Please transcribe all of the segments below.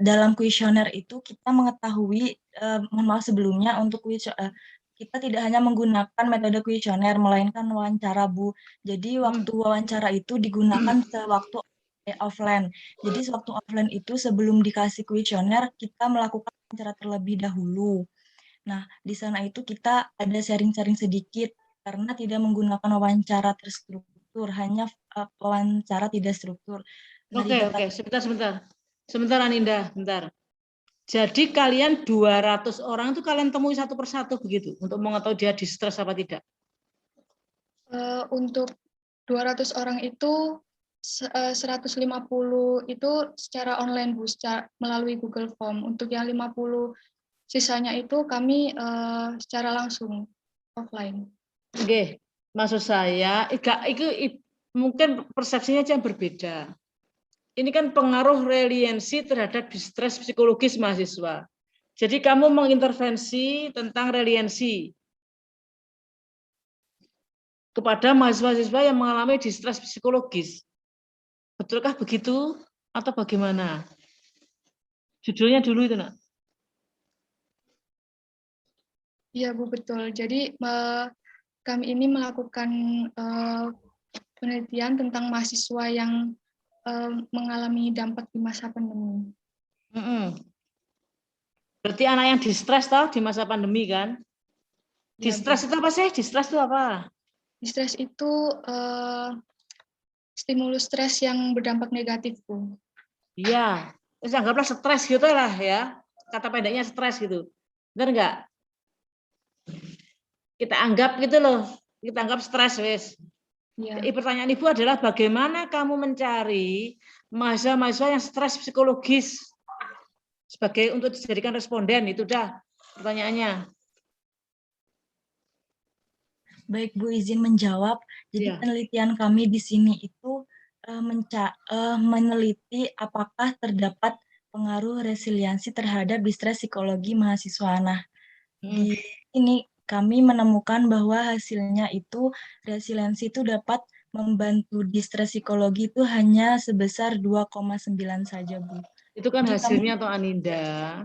dalam kuesioner itu kita mengetahui, mohon maaf sebelumnya untuk kita tidak hanya menggunakan metode kuesioner, melainkan wawancara, Bu. Jadi waktu wawancara itu digunakan sewaktu offline. Jadi sewaktu offline itu sebelum dikasih kuesioner, kita melakukan wawancara terlebih dahulu. Nah, di sana itu kita ada sharing-sharing sedikit, karena tidak menggunakan wawancara terstruktur, hanya, wawancara tidak struktur. Nah, di Oke, sebentar. Sebentar Aninda, bentar. Jadi kalian 200 orang itu kalian temui satu persatu begitu untuk mengetahui dia distres apa tidak? Untuk 200 orang itu 150 itu secara online, Bu, melalui Google Form. Untuk yang 50 sisanya itu kami secara langsung offline. Oke, maksud saya itu mungkin persepsinya aja berbeda. Ini kan pengaruh reliansi terhadap distres psikologis mahasiswa. Jadi kamu mengintervensi tentang reliansi kepada mahasiswa-mahasiswa yang mengalami distres psikologis. Betulkah begitu atau bagaimana? Judulnya dulu itu, Nak. Iya, Bu, betul. Jadi kami ini melakukan penelitian tentang mahasiswa yang mengalami dampak di masa pandemi. Berarti anak yang distres toh di masa pandemi kan? Ya, Distres itu apa sih? Distres itu apa? Distres itu stimulus stres yang berdampak negatif, Bu. Iya, terus anggaplah stres gitu lah ya. Kata pendeknya stres gitu. Benar enggak? Kita anggap gitu loh. Kita anggap stres wes. Ya. Pertanyaan Ibu adalah bagaimana kamu mencari mahasiswa-mahasiswa yang stres psikologis sebagai untuk dijadikan responden, itu dah pertanyaannya. Baik, Bu, izin menjawab. Jadi penelitian kami di sini itu meneliti apakah terdapat pengaruh resiliensi terhadap distres psikologi mahasiswa. Nah, di sini kami menemukan bahwa hasilnya itu resiliensi itu dapat membantu distres psikologi itu hanya sebesar 2,9 saja, Bu. Itu kan Jadi hasilnya atau Aninda.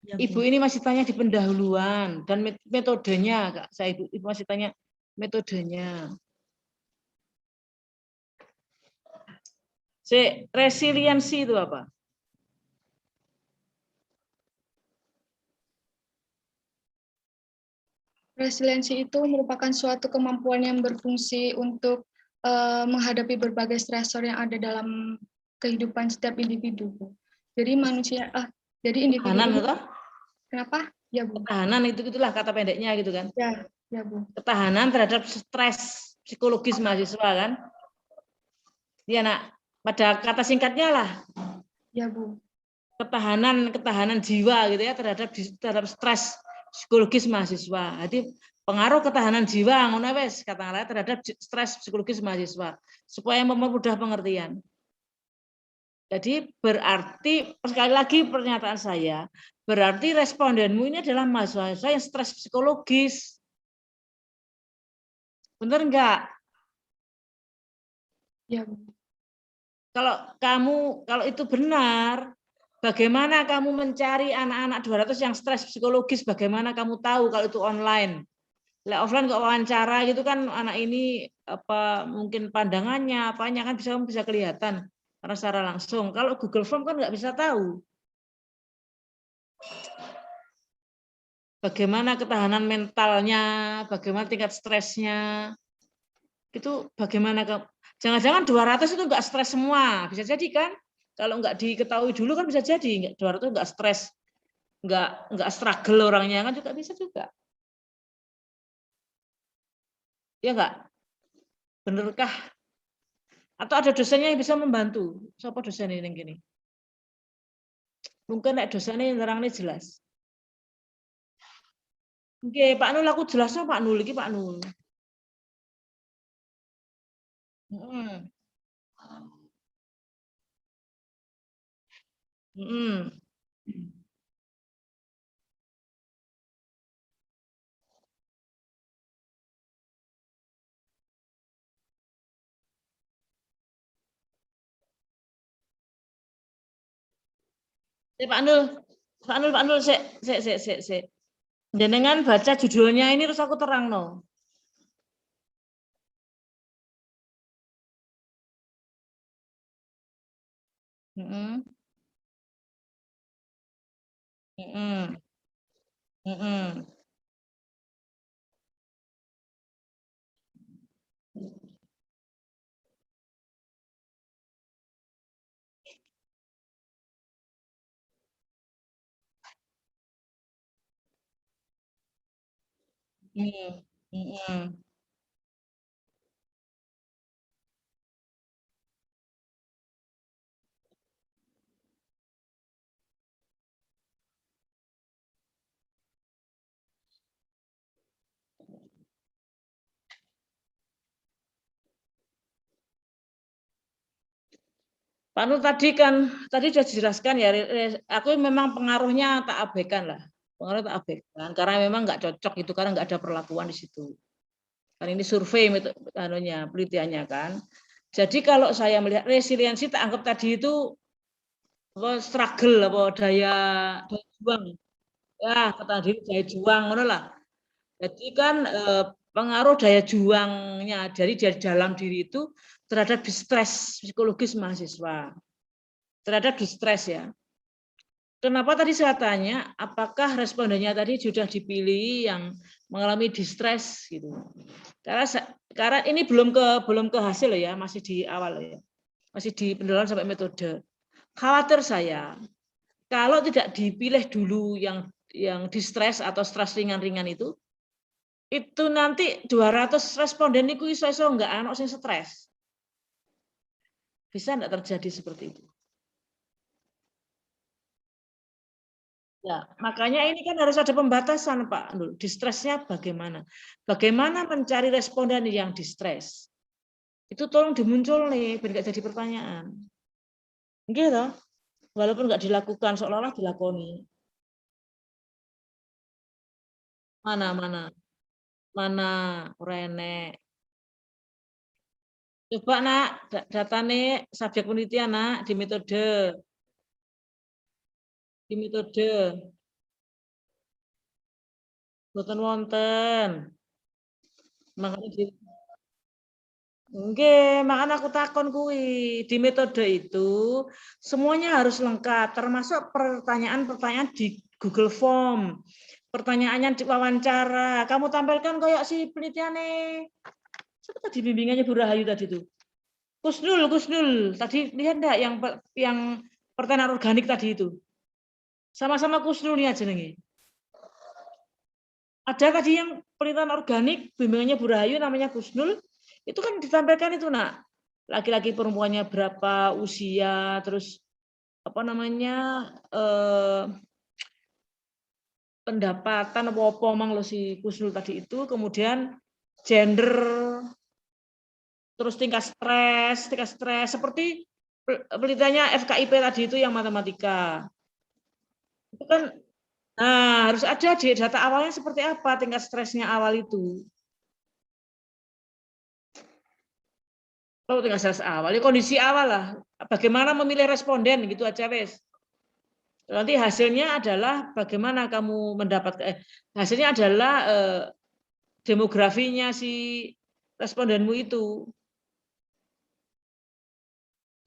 Ya, Ibu ini masih tanya di pendahuluan dan metodenya, Kak. Ibu masih tanya metodenya. Resiliensi itu apa? Resiliensi itu merupakan suatu kemampuan yang berfungsi untuk menghadapi berbagai stresor yang ada dalam kehidupan setiap individu. Jadi jadi individu ini, kenapa? Ya, Bu. Ketahanan itulah kata pendeknya gitu kan? Ya, Bu. Ketahanan terhadap stres psikologis mahasiswa kan? Ya, Nak. Pada kata singkatnya lah. Ya, Bu. Ketahanan jiwa gitu ya terhadap stres psikologis mahasiswa. Jadi pengaruh ketahanan jiwa ngono wes katakanlah terhadap stres psikologis mahasiswa supaya mempermudah pengertian. Jadi berarti sekali lagi pernyataan saya, berarti respondenmu ini adalah mahasiswa yang stres psikologis. Benar enggak? Ya. Kalau itu benar, bagaimana kamu mencari anak-anak 200 yang stres psikologis? Bagaimana kamu tahu kalau itu online? Offline kok wawancara gitu kan anak ini apa mungkin pandangannya apanya kan bisa kelihatan karena secara langsung. Kalau Google Form kan nggak bisa tahu. Bagaimana ketahanan mentalnya, bagaimana tingkat stresnya. Itu bagaimana jangan-jangan 200 itu nggak stres semua, bisa jadi kan? Kalau nggak diketahui dulu kan bisa jadi 200 nggak stres, nggak struggle orangnya kan juga bisa juga. Ya nggak? Benarkah? Atau ada dosennya yang bisa membantu? Siapa dosen ini yang gini? Mungkin dosennya yang terang ini jelas. Oke, Pak Nul aku jelasnya Pak Nul iki Pak Nul. Hmm. Pak Nul, sik. Jenengan baca judulnya ini terus aku terang no. Mm-mm. Mm-mm. Mm-mm. Mm. Mm-mm. Pak Nur tadi sudah dijelaskan ya, aku memang pengaruhnya tak abaikan lah, pengaruh tak abaikan karena memang nggak cocok itu karena nggak ada perlakuan di situ. Kan ini survei penelitiannya kan. Jadi kalau saya melihat resiliensi tak anggap tadi itu struggle apa daya juang. Ya, kata diri daya juang ngono lah. Jadi kan pengaruh daya juangnya dari dalam diri itu terhadap distres psikologis mahasiswa. Terhadap distres ya. Kenapa tadi saya tanya, apakah respondennya tadi sudah dipilih yang mengalami distres gitu? Karena ini belum ke hasil ya, masih di awal ya, masih di pendalaman sampai metode. Khawatir saya kalau tidak dipilih dulu yang distres atau stres ringan-ringan itu nanti 200 responden itu iso-iso enggak anak sing stres. Bisa enggak terjadi seperti itu? Ya, makanya ini kan harus ada pembatasan, Pak. Distresnya bagaimana? Bagaimana mencari responden yang distres? Itu tolong dimuncul nih, biar nggak jadi pertanyaan. Gitu, walaupun nggak dilakukan, seolah-olah dilakoni. Mana, Rene. Coba nak, data nih subjek penelitian nak di metode. Boten wonten. Makanya makanya aku takon kuwi di metode itu semuanya harus lengkap, termasuk pertanyaan-pertanyaan di Google Form, pertanyaannya di wawancara. Kamu tampilkan kayak si penelitiannya. Siapa tadi bimbingannya Bu Rahayu tadi itu? Kusnul. Tadi lihat enggak yang pertanyaan organik tadi itu? Sama-sama Kusnul nih aja nih. Ada tadi yang penelitian organik, bimbingannya Bu Rahayu namanya Kusnul, itu kan ditampilkan itu nak, laki-laki perempuannya berapa usia, terus apa namanya pendapatan apa mang lo si Kusnul tadi itu, kemudian gender, terus tingkat stres seperti penelitiannya FKIP tadi itu yang matematika. Itu kan harus ada di data awalnya seperti apa tingkat stresnya awal itu. Kalau tingkat stres awal, ya kondisi awal lah. Bagaimana memilih responden gitu aja wes. Nanti hasilnya adalah bagaimana kamu mendapatkan hasilnya adalah demografinya si respondenmu itu.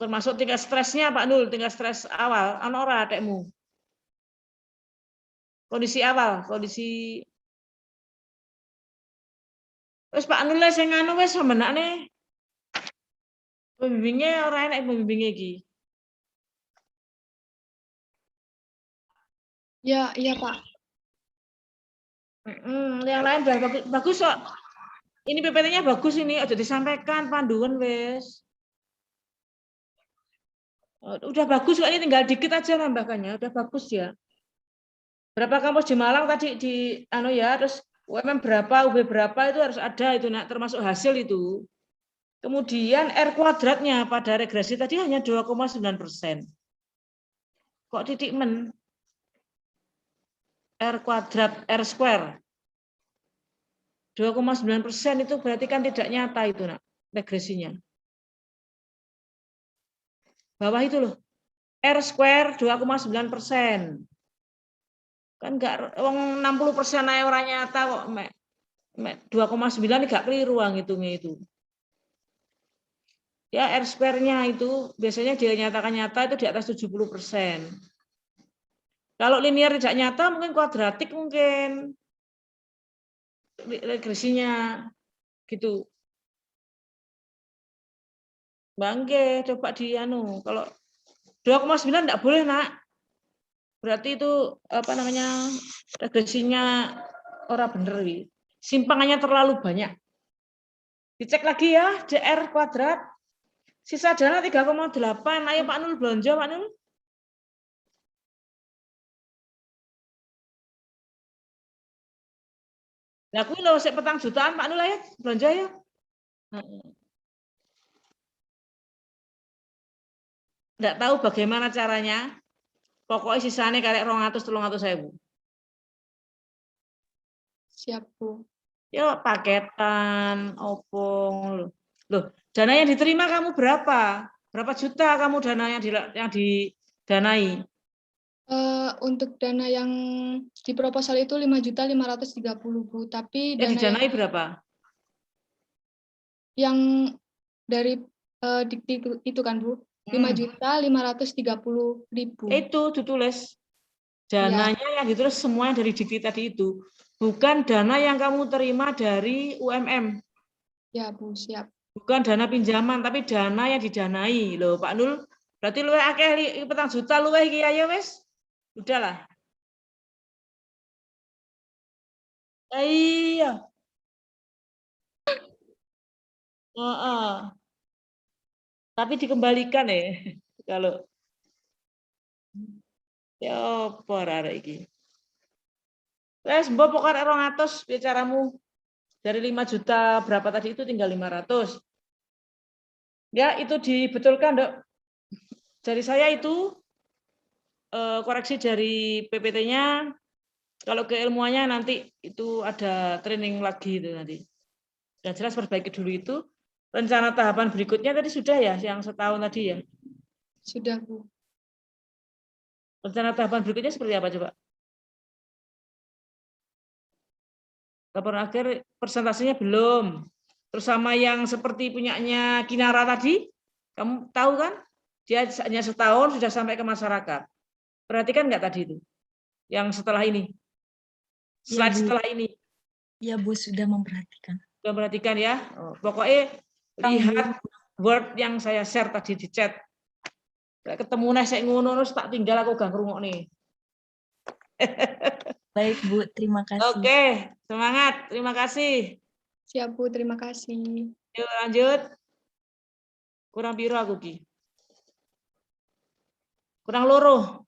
Termasuk tingkat stresnya Pak Nul, tingkat stres awal, anora adekmu. Kondisi awal, kondisi wes Pak Nul sing anu wes sebenarnya pembimbingnya orang enak pembimbingnya iki. Ya, iya Pak. Yang lain bagus kok. Ini PPT-nya bagus ini, aja disampaikan panduan wes. Udah bagus kok, ini tinggal dikit aja nambahkannya, udah bagus ya. Berapa kampus di Malang tadi di terus UMM berapa, UB berapa itu harus ada itu nak termasuk hasil itu. Kemudian R kuadratnya pada regresi tadi hanya 2,9%. Kok titik men? R kuadrat, R square. 2,9% itu berarti kan tidak nyata itu nak regresinya. Bawah itu loh. R square 2,9%. Kan enggak, 60% ae ora nyata kok, Mek. 2,9 enggak keliru ngitungnya itu. Ya, R square-nya itu biasanya dinyatakan nyata itu di atas 70%. Kalau linear tidak nyata mungkin kuadratik mungkin regresinya gitu. Bangke, coba di anu. Kalau 2,9 enggak boleh, Nak. Berarti itu apa namanya? Regresinya ora bener. Simpangannya terlalu banyak. Dicek lagi ya, DR kuadrat. Sisa dana 3,8. Ayo Pak Nul belanja, Pak Nul. Lah kuwi lho sik 4 jutaan Pak Nul ayo belanja ya. Enggak tahu bagaimana caranya. Pokoknya sisanya karek 200-300.000. Siap, Bu. Ya paketan, opong. Loh, dana yang diterima kamu berapa? Berapa juta kamu dana yang didanai? Untuk dana yang di proposal itu 5.530.000, Bu. Tapi Yang dana didanai berapa? yang dari dikti itu kan, Bu, 5.530.000. Itu ditulis. Ya, Dananya yang ditulis semuanya dari dikti tadi itu. Bukan dana yang kamu terima dari UMM. ya Bu, siap. Bukan dana pinjaman, tapi dana yang didanai. Loh, Pak Nul, berarti luwih akeh 4 juta luwih iki ayo wis. Udahlah. Iya. Heeh. Tapi dikembalikan ya. Kalau ya apa arek iki. Wes mbok pokoke 200 bicaramu. Dari 5 juta berapa tadi itu tinggal 500. Ya, itu dibetulkan, Dok. Dari saya itu koreksi dari PPT-nya. Kalau keilmuannya nanti itu ada training lagi itu nanti. Yang jelas perbaiki dulu itu. Rencana tahapan berikutnya tadi sudah ya, yang setahun tadi ya. Sudah, Bu. Rencana tahapan berikutnya seperti apa coba? Laporan akhir persentasenya belum. Terus sama yang seperti punyanya Kinara tadi, kamu tahu kan? Dia hanya setahun sudah sampai ke masyarakat. Perhatikan nggak tadi itu? Yang setelah ini. Slide Ya, Bu. setelah ini. Ya, Bu, sudah memperhatikan. Sudah perhatikan ya. Pokoknya lihat Word yang saya share tadi di chat. Ketemu nih saya ngono terus tak tinggal aku gak ngrungokne. Baik, Bu. Terima kasih. Oke, semangat. Terima kasih. Siap, Bu. Terima kasih. Yuk lanjut. Kurang biru aku ki. Kurang loro.